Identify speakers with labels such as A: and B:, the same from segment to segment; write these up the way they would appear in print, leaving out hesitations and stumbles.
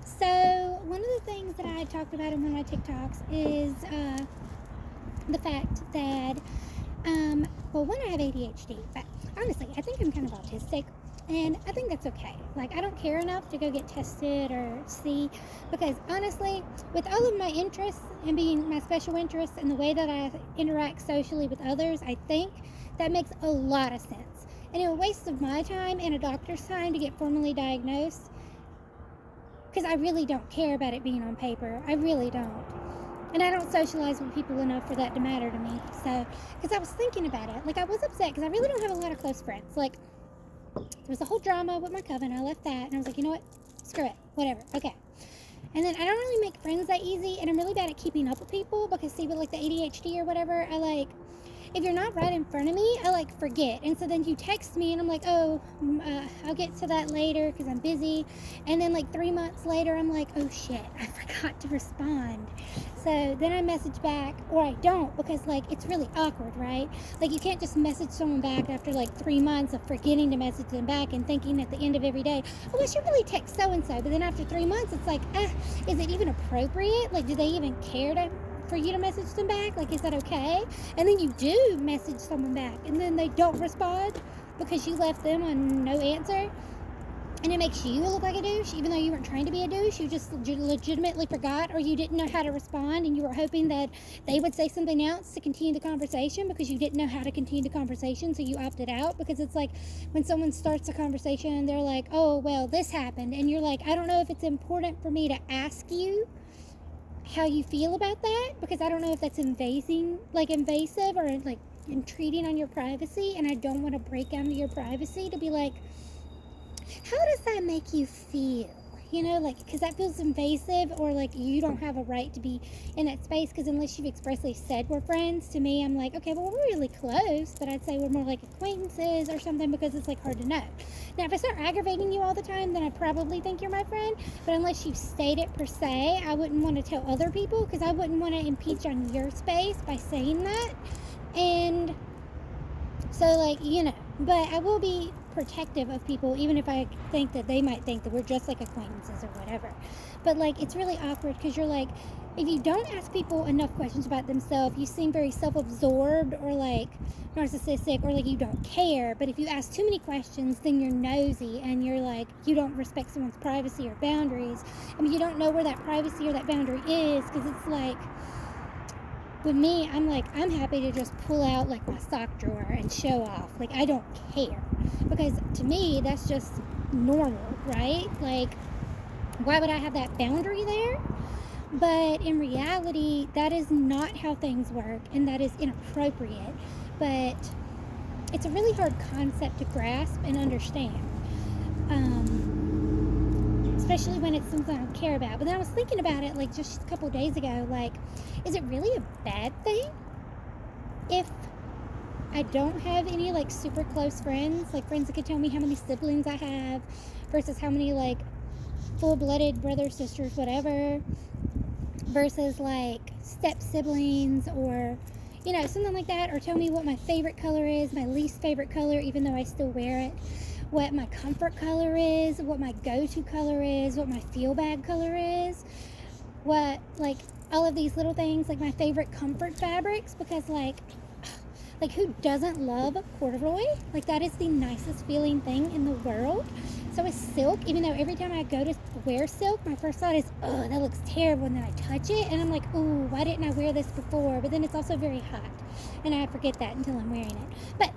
A: So, one of the things that I talked about in one of my TikToks is the fact that, well, one, I have ADHD, but honestly, I think I'm kind of autistic. And I think that's okay. Like, I don't care enough to go get tested or see, because honestly, with all of my interests and being my special interests and the way that I interact socially with others, I think that makes a lot of sense. And it was a waste of my time and a doctor's time to get formally diagnosed, because I really don't care about it being on paper. I really don't. And I don't socialize with people enough for that to matter to me. So, because I was thinking about it, like, I was upset because I really don't have a lot of close friends. Like, there was a whole drama with my coven. I left that, and I was like, you know what? Screw it. Whatever. Okay. And then I don't really make friends that easy, and I'm really bad at keeping up with people because, see, with like the ADHD or whatever, I like, if you're not right in front of me, I like forget. And so then you text me, and I'm like, oh, I'll get to that later because I'm busy. And then like 3 months later, I'm like, oh shit, I forgot to respond. So then I message back, or I don't, because like it's really awkward, right? Like you can't just message someone back after like 3 months of forgetting to message them back and thinking at the end of every day, oh, I should really text so and so. But then after 3 months, it's like, is it even appropriate? Like, do they even care for you to message them back? Like, is that okay? And then you do message someone back, and then they don't respond because you left them on no answer. And it makes you look like a douche, even though you weren't trying to be a douche. You just legitimately forgot, or you didn't know how to respond, and you were hoping that they would say something else to continue the conversation because you didn't know how to continue the conversation, so you opted out. Because it's like when someone starts a conversation and they're like, oh, well, this happened, and you're like, I don't know if it's important for me to ask you how you feel about that, because I don't know if that's invasive or like intruding on your privacy, and I don't want to break down your privacy to be like, how does that make you feel? You know, like, because that feels invasive, or like you don't have a right to be in that space, because unless you've expressly said we're friends, to me, I'm like, okay, well, we're really close, but I'd say we're more like acquaintances or something, because it's like hard to know. Now, if I start aggravating you all the time, then I probably think you're my friend, but unless you state it per se, I wouldn't want to tell other people, because I wouldn't want to impeach on your space by saying that. And so, like, you know, but I will be protective of people, even if I think that they might think that we're just like acquaintances or whatever. But, like, it's really awkward because you're like, if you don't ask people enough questions about themselves, you seem very self absorbed or like narcissistic, or like you don't care. But if you ask too many questions, then you're nosy and you're like, you don't respect someone's privacy or boundaries. I mean, you don't know where that privacy or that boundary is, because it's like, with me, I'm like, I'm happy to just pull out like my sock drawer and show off. Like, I don't care, because to me that's just normal, right? Like, why would I have that boundary there? But in reality, that is not how things work, and that is inappropriate. But it's a really hard concept to grasp and understand, especially when it's something I don't care about. But then I was thinking about it like just a couple days ago, like, is it really a bad thing if I don't have any like super close friends, like friends that could tell me how many siblings I have versus how many like full-blooded brothers, sisters, whatever, versus like step siblings, or you know, something like that, or tell me what my favorite color is, my least favorite color, even though I still wear it, what my comfort color is, what my go-to color is, what my feel bad color is, what, like, all of these little things, like my favorite comfort fabrics, because like who doesn't love corduroy? Like, that is the nicest feeling thing in the world. So is silk, even though every time I go to wear silk, my first thought is, oh, that looks terrible, and then I touch it and I'm like, ooh, why didn't I wear this before? But then it's also very hot, and I forget that until I'm wearing it. But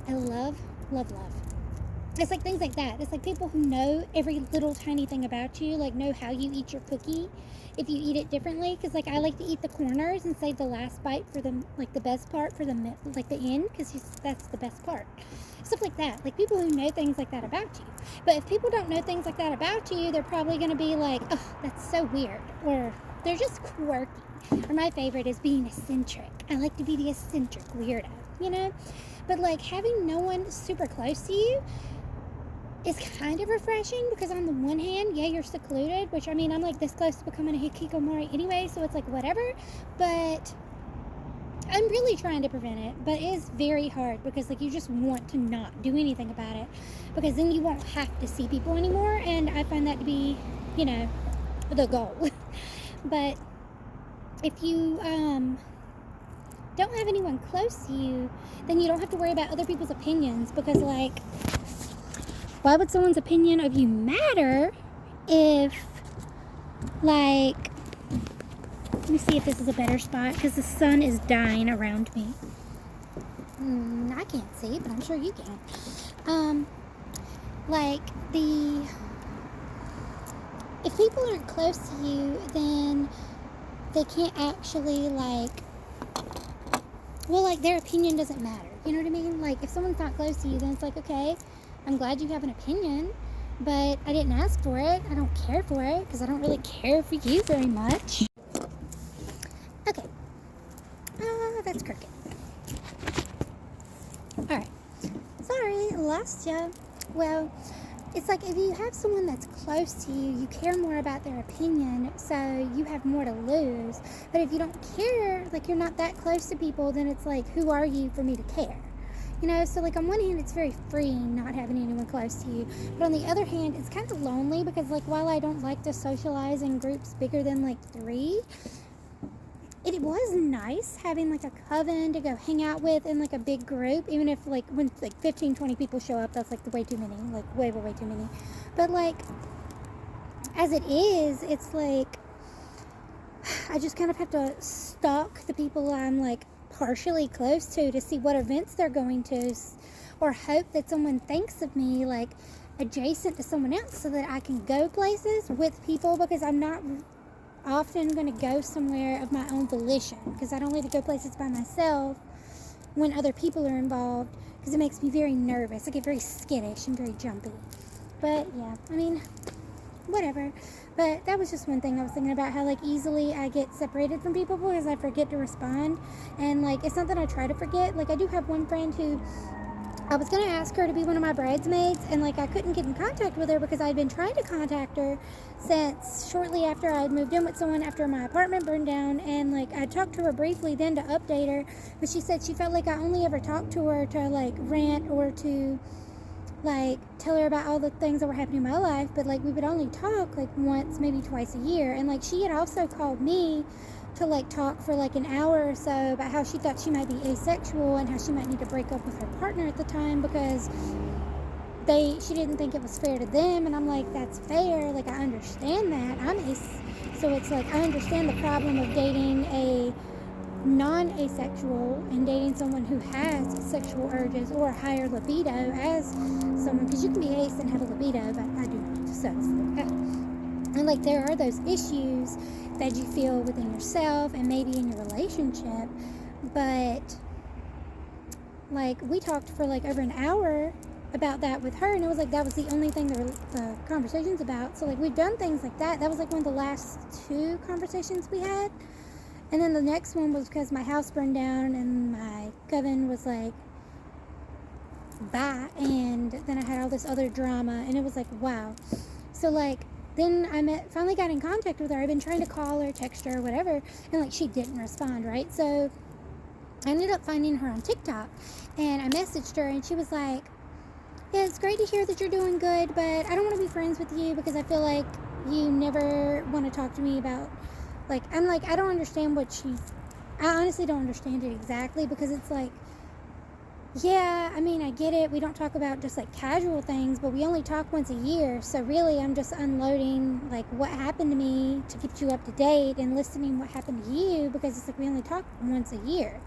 A: I love, love, love. It's like things like that. It's like people who know every little tiny thing about you, like know how you eat your cookie, if you eat it differently. Because like I like to eat the corners and save the last bite for the like the best part for the like the end, because that's the best part. Stuff like that. Like people who know things like that about you. But if people don't know things like that about you, they're probably going to be like, oh, that's so weird, or they're just quirky. Or my favorite is being eccentric. I like to be the eccentric weirdo, you know. But like having no one super close to you is kind of refreshing, because on the one hand, yeah, you're secluded, which, I mean, I'm like this close to becoming a hikikomori anyway, so it's like whatever, but I'm really trying to prevent it. But it is very hard, because like you just want to not do anything about it, because then you won't have to see people anymore, and I find that to be you know, the goal. But if you don't have anyone close to you, then you don't have to worry about other people's opinions, because, like, why would someone's opinion of you matter if, like, let me see if this is a better spot, because the sun is dying around me. I can't see, but I'm sure you can. Like, if people aren't close to you, then they can't actually, like, well, like, their opinion doesn't matter. You know what I mean? Like, if someone's not close to you, then it's like, okay, I'm glad you have an opinion, but I didn't ask for it. I don't care for it, because I don't really care for you very much. Okay. That's crooked. Alright. Sorry, lost ya. Well, it's like, if you have someone that's close to you, you care more about their opinion, so you have more to lose. But if you don't care, like, you're not that close to people, then it's like, who are you for me to care? You know, so, like, on one hand, it's very freeing not having anyone close to you. But on the other hand, it's kind of lonely, because, like, while I don't like to socialize in groups bigger than, like, 3, it was nice having, like, a coven to go hang out with in, like, a big group. Even if, like, when, like, 15, 20 people show up, that's, like, way too many. Like, way too many. But, like, as it is, it's, like, I just kind of have to stalk the people I'm, like, partially close to see what events they're going to, or hope that someone thinks of me, like, adjacent to someone else, so that I can go places with people, because I'm not often going to go somewhere of my own volition, because I don't like to go places by myself when other people are involved, because it makes me very nervous. I get very skittish and very jumpy. But yeah, I mean, whatever. But that was just one thing I was thinking about, how, like, easily I get separated from people because I forget to respond. And, like, it's not that I try to forget. Like, I do have one friend who I was going to ask her to be one of my bridesmaids, and, like, I couldn't get in contact with her because I'd been trying to contact her since shortly after I'd moved in with someone after my apartment burned down. And, like, I talked to her briefly then to update her, but she said she felt like I only ever talked to her to, like, rant or to, like, tell her about all the things that were happening in my life. But, like, we would only talk, like, once, maybe twice a year. And, like, she had also called me to, like, talk for, like, an hour or so about how she thought she might be asexual and how she might need to break up with her partner at the time because she didn't think it was fair to them. And I'm like, that's fair. Like, I understand that. So it's like, I understand the problem of dating a non-asexual and dating someone who has sexual urges or higher libido as someone, because you can be ace and have a libido, but I do not. So and, like, there are those issues that you feel within yourself and maybe in your relationship. But, like, we talked for, like, over an hour about that with her, and it was like that was the only thing the conversation's about. So, like, we've done things like that. That was, like, one of the last 2 conversations we had. And then the next one was because my house burned down and my coven was like, bye. And then I had all this other drama, and it was like, wow. So, like, then I finally got in contact with her. I've been trying to call her, text her, whatever, and, like, she didn't respond, right? So I ended up finding her on TikTok, and I messaged her, and she was like, yeah, it's great to hear that you're doing good, but I don't want to be friends with you because I feel like you never want to talk to me about, like, I'm like, I don't understand I honestly don't understand it exactly, because it's like, yeah, I mean, I get it. We don't talk about just, like, casual things, but we only talk once a year. So really, I'm just unloading, like, what happened to me to keep you up to date and listening what happened to you, because it's like we only talk once a year.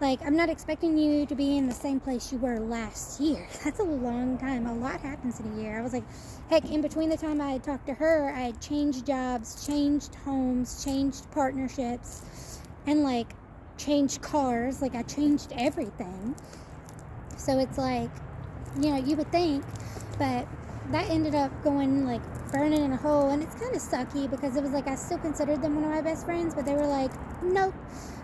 A: Like, I'm not expecting you to be in the same place you were last year. That's a long time. A lot happens in a year. I was like, heck, in between the time I had talked to her, I had changed jobs, changed homes, changed partnerships, and, like, changed cars. Like, I changed everything. So it's like, you know, you would think, but that ended up going, like, burning in a hole. And it's kind of sucky because it was like I still considered them one of my best friends, but they were like, nope.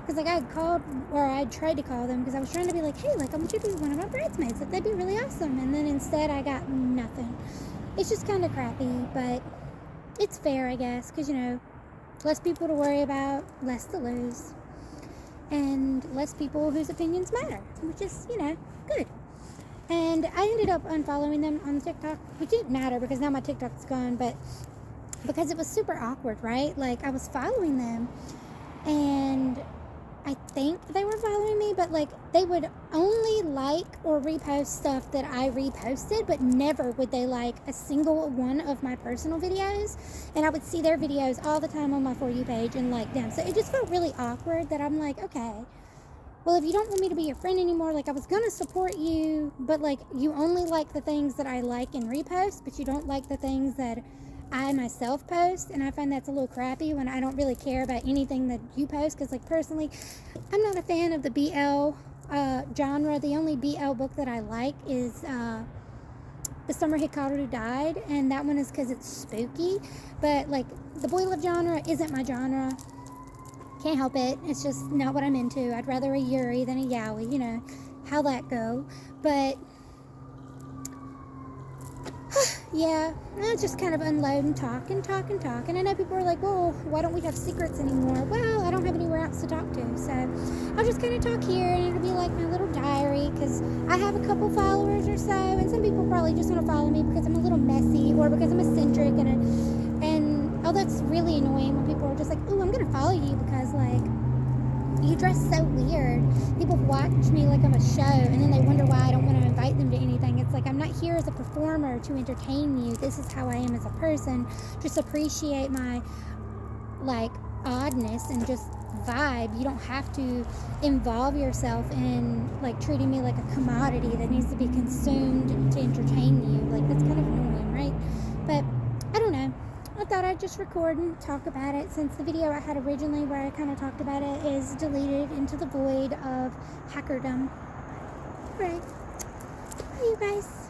A: Because, like, I had called, or I had tried to call them because I was trying to be like, hey, like, I want you to be one of my bridesmaids. Like, that'd be really awesome. And then instead I got nothing. It's just kind of crappy, but it's fair, I guess, because, you know, less people to worry about, less to lose, and less people whose opinions matter, which is, you know, good. And I ended up unfollowing them on TikTok, which didn't matter because now my TikTok's gone, but because it was super awkward, right? Like, I was following them, and I think they were following me, but like, they would only like or repost stuff that I reposted, but never would they like a single one of my personal videos. And I would see their videos all the time on my For You page and like them. So it just felt really awkward that I'm like, okay, well, if you don't want me to be your friend anymore, like, I was gonna support you, but like, you only like the things that I like and repost, but you don't like the things that I myself post. And I find that's a little crappy when I don't really care about anything that you post, because like, personally, I'm not a fan of the BL genre. The only BL book that I like is The Summer Hikaru Died, and that one is because it's spooky. But like, the boy love genre isn't my genre. Can't help it. It's just not what I'm into. I'd rather a Yuri than a Yaoi, you know how that go. But yeah, I just kind of unload and talk and talk and talk. And I know people are like, well, why don't we have secrets anymore? Well, I don't have anywhere else to talk to, so I'll just kind of talk here, and it'll be like my little diary, because I have a couple followers or so, and some people probably just want to follow me because I'm a little messy, or because I'm eccentric, and oh, that's really annoying when people are just like, ooh, I'm gonna follow you because like, you dress so weird. People watch me like I'm a show, and then they wonder why I don't want to invite them to anything. It's like, I'm not here as a performer to entertain you. This is how I am as a person. Just appreciate my like oddness and just vibe. You don't have to involve yourself in like treating me like a commodity that needs to be consumed to entertain you. Like, that's kind of annoying, right? But I don't know. I thought I'd just record and talk about it, since the video I had originally where I kind of talked about it is deleted into the void of hackerdom. Alright. Bye, you guys.